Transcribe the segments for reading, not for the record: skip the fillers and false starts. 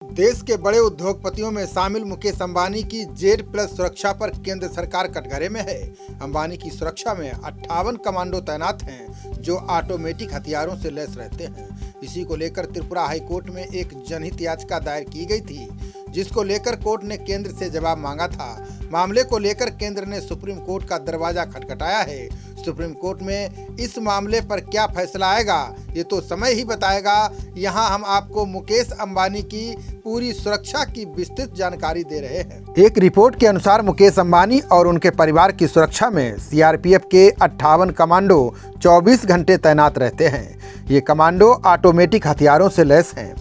देश के बड़े उद्योगपतियों में शामिल मुकेश अंबानी की जेड प्लस सुरक्षा पर केंद्र सरकार कटघरे में है। अंबानी की सुरक्षा में 58 कमांडो तैनात हैं जो ऑटोमेटिक हथियारों से लैस रहते हैं। इसी को लेकर त्रिपुरा हाई कोर्ट में एक जनहित याचिका दायर की गई थी, जिसको लेकर कोर्ट ने केंद्र से जवाब मांगा था। मामले को लेकर केंद्र ने सुप्रीम कोर्ट का दरवाजा खटखटाया है। सुप्रीम कोर्ट में इस मामले पर क्या फैसला आएगा, ये तो समय ही बताएगा। यहाँ हम आपको मुकेश अंबानी की पूरी सुरक्षा की विस्तृत जानकारी दे रहे हैं। एक रिपोर्ट के अनुसार मुकेश अंबानी और उनके परिवार की सुरक्षा में सीआरपीएफ के 58 कमांडो 24 घंटे तैनात रहते हैं। ये कमांडो ऑटोमेटिक हथियारों से लैस हैं।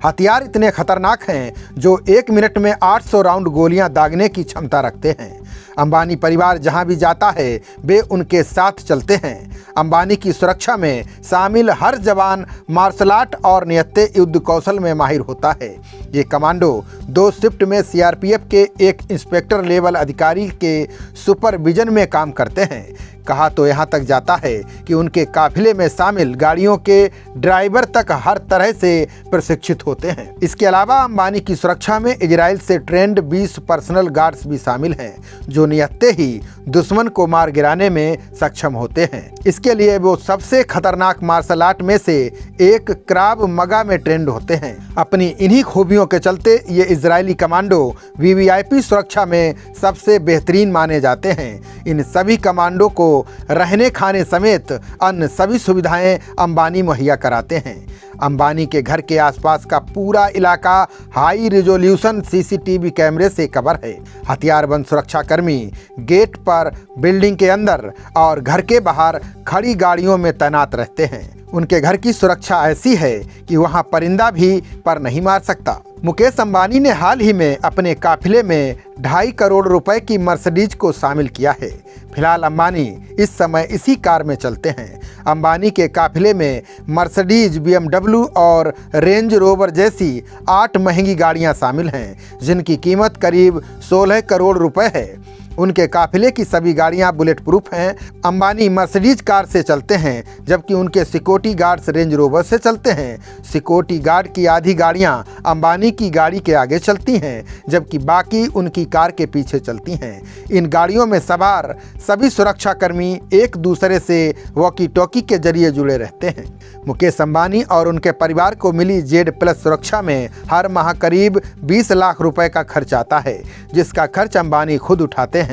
हथियार इतने खतरनाक हैं जो 1 मिनट में 800 राउंड गोलियां दागने की क्षमता रखते हैं। अंबानी परिवार जहां भी जाता है वे उनके साथ चलते हैं। अंबानी की सुरक्षा में शामिल हर जवान मार्शल आर्ट और नियत्ते युद्ध कौशल में माहिर होता है। ये कमांडो 2 शिफ्ट में सीआरपीएफ के एक इंस्पेक्टर लेवल अधिकारी के सुपरविजन में काम करते हैं। कहा तो यहाँ तक जाता है कि उनके काफिले में शामिल गाड़ियों के ड्राइवर तक हर तरह से प्रशिक्षित होते हैं। इसके अलावा अंबानी की सुरक्षा में इजराइल से ट्रेंड 20 पर्सनल गार्ड्स भी शामिल हैं, जो नियत्ते ही दुश्मन को मार गिराने में सक्षम होते हैं। इसके लिए वो सबसे खतरनाक मार्शल आर्ट में से एक क्राव मगा में ट्रेंड होते हैं। अपनी इन्हीं खूबियों के चलते ये इजरायली कमांडो वीवीआईपी सुरक्षा में सबसे बेहतरीन माने जाते हैं। इन सभी कमांडो को रहने खाने समेत अन्य सभी सुविधाएं अंबानी मुहैया कराते हैं। अंबानी के घर के आसपास का पूरा इलाका हाई रिजोल्यूशन सीसीटीवी कैमरे से कवर है। हथियारबंद सुरक्षा कर्मी गेट पर, बिल्डिंग के अंदर और घर के बाहर खड़ी गाड़ियों में तैनात रहते हैं। उनके घर की सुरक्षा ऐसी है कि वहां परिंदा भी पर नहीं मार सकता। मुकेश अंबानी ने हाल ही में अपने काफिले में 2.5 करोड़ रुपए की मर्सिडीज को शामिल किया है। फिलहाल अंबानी इस समय इसी कार में चलते हैं। अंबानी के काफिले में मर्सिडीज, बीएमडब्ल्यू और रेंज रोवर जैसी 8 महंगी गाड़ियां शामिल हैं, जिनकी कीमत करीब 16 करोड़ रुपए है। उनके काफिले की सभी गाड़ियां बुलेट प्रूफ हैं। अंबानी मर्सिडीज कार से चलते हैं, जबकि उनके सिक्योरिटी गार्ड्स रेंज रोवर से चलते हैं। सिक्योरिटी गार्ड की आधी गाड़ियां अंबानी की गाड़ी के आगे चलती हैं, जबकि बाकी उनकी कार के पीछे चलती हैं। इन गाड़ियों में सवार सभी सुरक्षाकर्मी एक दूसरे से वॉकी टॉकी के जरिए जुड़े रहते हैं। मुकेश अंबानी और उनके परिवार को मिली जेड प्लस सुरक्षा में हर माह करीब 20 लाख रुपए का खर्च आता है, जिसका खर्च अंबानी खुद उठाते हैं।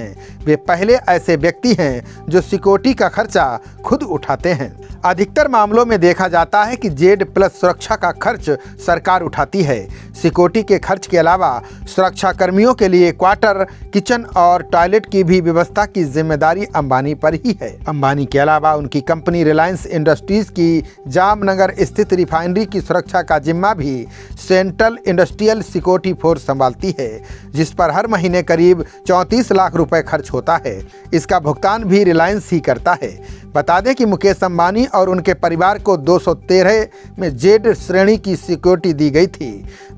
वे पहले ऐसे व्यक्ति हैं जो सिक्योरिटी का खर्चा खुद उठाते हैं। अधिकतर मामलों में देखा जाता है कि जेड प्लस सुरक्षा का खर्च सरकार उठाती है। सिक्योरिटी के खर्च के अलावा सुरक्षा कर्मियों के लिए क्वार्टर, किचन और टॉयलेट की भी व्यवस्था की जिम्मेदारी अंबानी पर ही है। अंबानी के अलावा उनकी कंपनी रिलायंस इंडस्ट्रीज की जामनगर स्थित रिफाइनरी की सुरक्षा का जिम्मा भी सेंट्रल इंडस्ट्रियल सिक्योरिटी फोर्स संभालती है, जिस पर हर महीने करीब 34 लाख रुपए खर्च होता है। इसका भुगतान भी रिलायंस ही करता है। बता दें कि मुकेश अंबानी और उनके परिवार को 213 में जेड श्रेणी की सिक्योरिटी दी गई थी।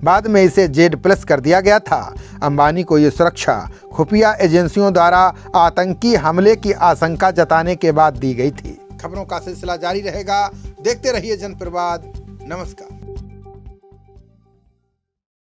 बाद में इसे जेड प्लस कर दिया गया था। अंबानी को ये सुरक्षा खुफिया एजेंसियों द्वारा आतंकी हमले की आशंका जताने के बाद दी गई थी। खबरों का सिलसिला जारी रहेगा। देखते रहिए जनप्रवाद। नमस्कार।